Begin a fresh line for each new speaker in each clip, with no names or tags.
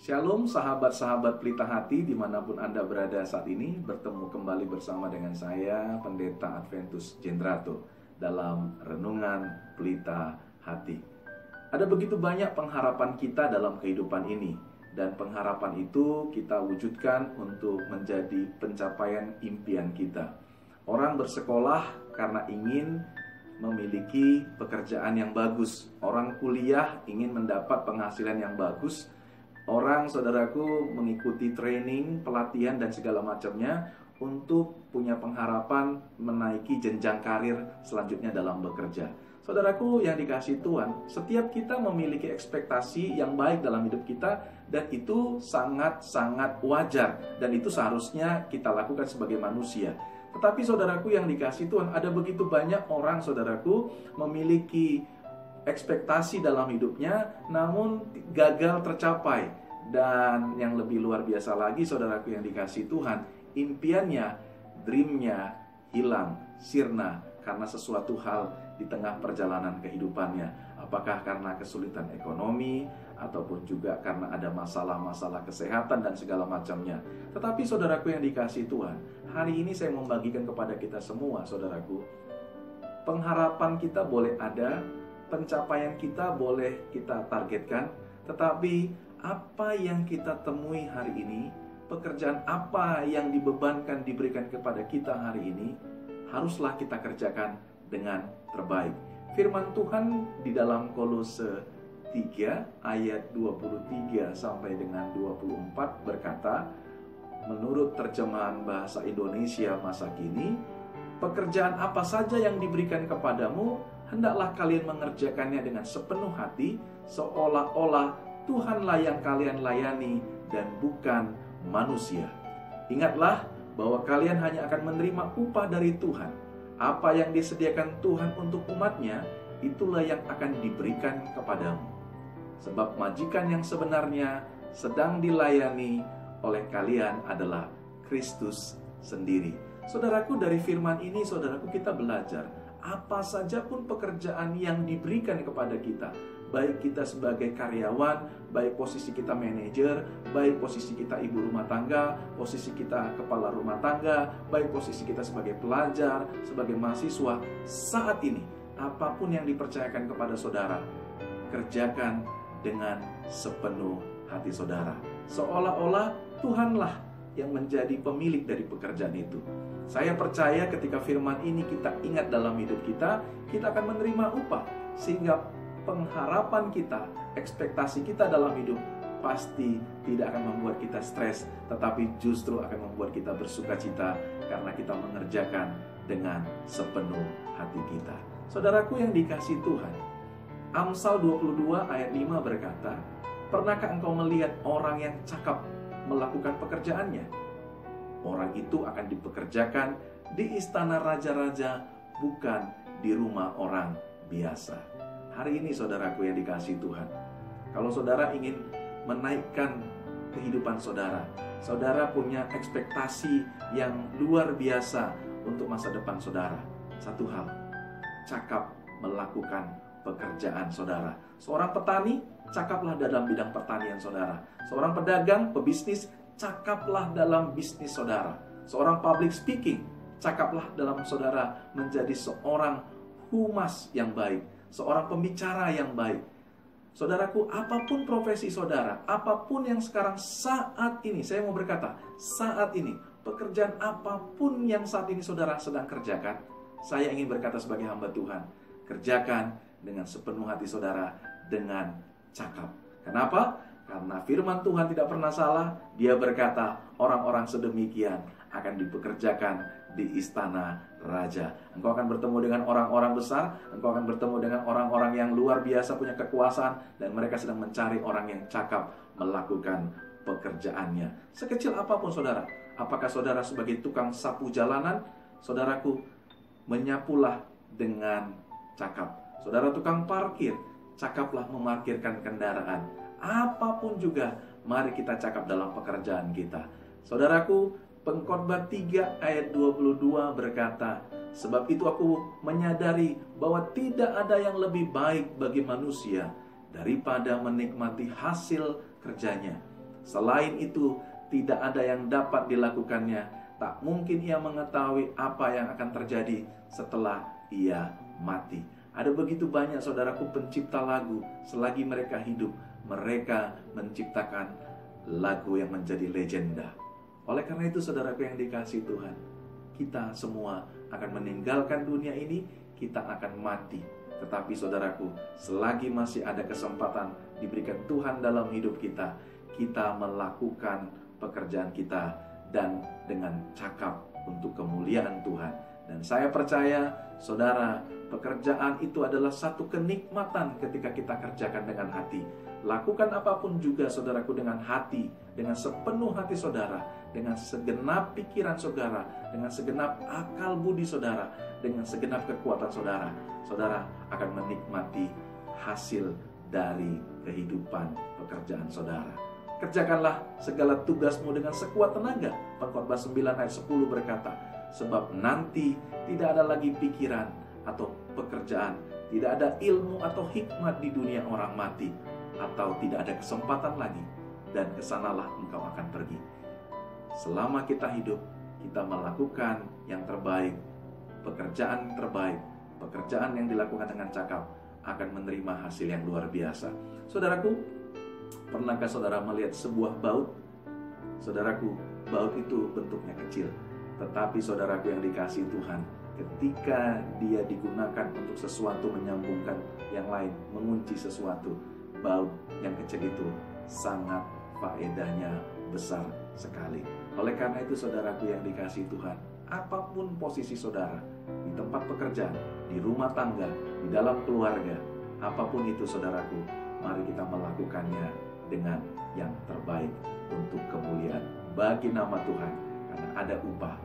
Shalom sahabat-sahabat pelita hati dimanapun Anda berada saat ini. Bertemu kembali bersama dengan saya Pendeta Adventus Jendrato dalam Renungan Pelita Hati. Ada begitu banyak pengharapan kita dalam kehidupan ini, dan pengharapan itu kita wujudkan untuk menjadi pencapaian impian kita. Orang bersekolah karena ingin memiliki pekerjaan yang bagus. Orang kuliah ingin mendapat penghasilan yang bagus. Orang, saudaraku, mengikuti training, pelatihan, dan segala macamnya untuk punya pengharapan menaiki jenjang karir selanjutnya dalam bekerja. Saudaraku yang dikasihi Tuhan, setiap kita memiliki ekspektasi yang baik dalam hidup kita, dan itu sangat-sangat wajar, dan itu seharusnya kita lakukan sebagai manusia. Tetapi saudaraku yang dikasihi Tuhan, ada begitu banyak orang, saudaraku, memiliki ekspektasi dalam hidupnya namun gagal tercapai. Dan yang lebih luar biasa lagi, saudaraku yang dikasihi Tuhan, impiannya, dreamnya hilang, sirna karena sesuatu hal di tengah perjalanan kehidupannya. Apakah karena kesulitan ekonomi, ataupun juga karena ada masalah-masalah kesehatan dan segala macamnya. Tetapi saudaraku yang dikasihi Tuhan, hari ini saya membagikan kepada kita semua, saudaraku, pengharapan kita boleh ada, pencapaian kita boleh kita targetkan, tetapi apa yang kita temui hari ini, pekerjaan apa yang dibebankan, diberikan kepada kita hari ini, haruslah kita kerjakan dengan terbaik. Firman Tuhan di dalam Kolose 3 ayat 23 sampai dengan 24 berkata, menurut terjemahan bahasa Indonesia masa kini, pekerjaan apa saja yang diberikan kepadamu, hendaklah kalian mengerjakannya dengan sepenuh hati, seolah-olah Tuhanlah yang kalian layani dan bukan manusia. Ingatlah bahwa kalian hanya akan menerima upah dari Tuhan. Apa yang disediakan Tuhan untuk umatnya, itulah yang akan diberikan kepadamu. Sebab majikan yang sebenarnya sedang dilayani oleh kalian adalah Kristus sendiri. Saudaraku, dari firman ini, saudaraku, kita belajar apa saja pun pekerjaan yang diberikan kepada kita, baik kita sebagai karyawan, baik posisi kita manajer, baik posisi kita ibu rumah tangga, posisi kita kepala rumah tangga, baik posisi kita sebagai pelajar, sebagai mahasiswa, saat ini apapun yang dipercayakan kepada saudara, kerjakan dengan sepenuh hati saudara, seolah-olah Tuhanlah yang menjadi pemilik dari pekerjaan itu. Saya percaya ketika firman ini kita ingat dalam hidup kita, kita akan menerima upah, sehingga pengharapan kita, ekspektasi kita dalam hidup pasti tidak akan membuat kita stres, tetapi justru akan membuat kita bersuka cita karena kita mengerjakan dengan sepenuh hati kita. Saudaraku yang dikasihi Tuhan, Amsal 22 ayat 5 berkata, pernahkah engkau melihat orang yang cakap melakukan pekerjaannya? Orang itu akan dipekerjakan di istana raja-raja, bukan di rumah orang biasa. Hari ini saudaraku yang dikasihi Tuhan, kalau saudara ingin menaikkan kehidupan saudara, saudara punya ekspektasi yang luar biasa untuk masa depan saudara. Satu hal, cakap melakukan pekerjaan saudara. Seorang petani, cakaplah dalam bidang pertanian saudara. Seorang pedagang, pebisnis, cakaplah dalam bisnis saudara. Seorang public speaking, cakaplah dalam saudara menjadi seorang humas yang baik, seorang pembicara yang baik. Saudaraku, apapun profesi saudara, apapun yang sekarang saat ini, saya mau berkata, saat ini, pekerjaan apapun yang saat ini saudara sedang kerjakan, saya ingin berkata sebagai hamba Tuhan, kerjakan dengan sepenuh hati saudara, dengan cakap. Kenapa? Karena firman Tuhan tidak pernah salah. Dia berkata, orang-orang sedemikian akan dipekerjakan di istana raja. Engkau akan bertemu dengan orang-orang besar, engkau akan bertemu dengan orang-orang yang luar biasa punya kekuasaan, dan mereka sedang mencari orang yang cakap melakukan pekerjaannya. Sekecil apapun saudara, apakah saudara sebagai tukang sapu jalanan, saudaraku, menyapulah dengan cakap. Saudara tukang parkir, cakaplah memarkirkan kendaraan. Apapun juga, mari kita cakap dalam pekerjaan kita. Saudaraku, Pengkhotbah 3 ayat 22 berkata, sebab itu aku menyadari bahwa tidak ada yang lebih baik bagi manusia daripada menikmati hasil kerjanya, Selain itu, tidak ada yang dapat dilakukannya. Tak mungkin ia mengetahui apa yang akan terjadi setelah ia mati. Ada begitu banyak saudaraku pencipta lagu, selagi mereka hidup, mereka menciptakan lagu yang menjadi legenda. Oleh karena itu saudaraku yang dikasihi Tuhan, kita semua akan meninggalkan dunia ini, kita akan mati. Tetapi saudaraku, selagi masih ada kesempatan diberikan Tuhan dalam hidup kita, kita melakukan pekerjaan kita dan dengan cakap untuk kemuliaan Tuhan. Dan saya percaya, saudara, pekerjaan itu adalah satu kenikmatan ketika kita kerjakan dengan hati. Lakukan apapun juga saudaraku dengan hati, dengan sepenuh hati saudara, dengan segenap pikiran saudara, dengan segenap akal budi saudara, dengan segenap kekuatan saudara. Saudara akan menikmati hasil dari kehidupan pekerjaan saudara. Kerjakanlah segala tugasmu dengan sekuat tenaga. Pengkhotbah 9 ayat 10 berkata, sebab nanti tidak ada lagi pikiran atau pekerjaan, tidak ada ilmu atau hikmat di dunia orang mati, atau tidak ada kesempatan lagi, dan kesanalah engkau akan pergi. Selama kita hidup, kita melakukan yang terbaik, pekerjaan terbaik, pekerjaan yang dilakukan dengan cakap akan menerima hasil yang luar biasa. Saudaraku, pernahkah saudara melihat sebuah baut? Saudaraku, baut itu bentuknya kecil, tetapi saudaraku yang dikasihi Tuhan, ketika dia digunakan untuk sesuatu menyambungkan yang lain, mengunci sesuatu, baut yang kecil itu sangat faedahnya besar sekali. Oleh karena itu saudaraku yang dikasihi Tuhan, apapun posisi saudara, di tempat pekerjaan, di rumah tangga, di dalam keluarga, apapun itu saudaraku, mari kita melakukannya dengan yang terbaik untuk kemuliaan bagi nama Tuhan, karena ada upah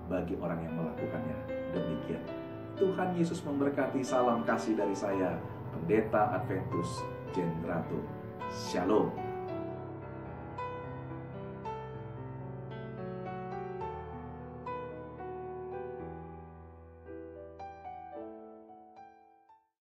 bagi orang yang melakukannya demikian. Tuhan Yesus memberkati. Salam kasih dari saya, Pendeta Adventus Jendrato. Shalom.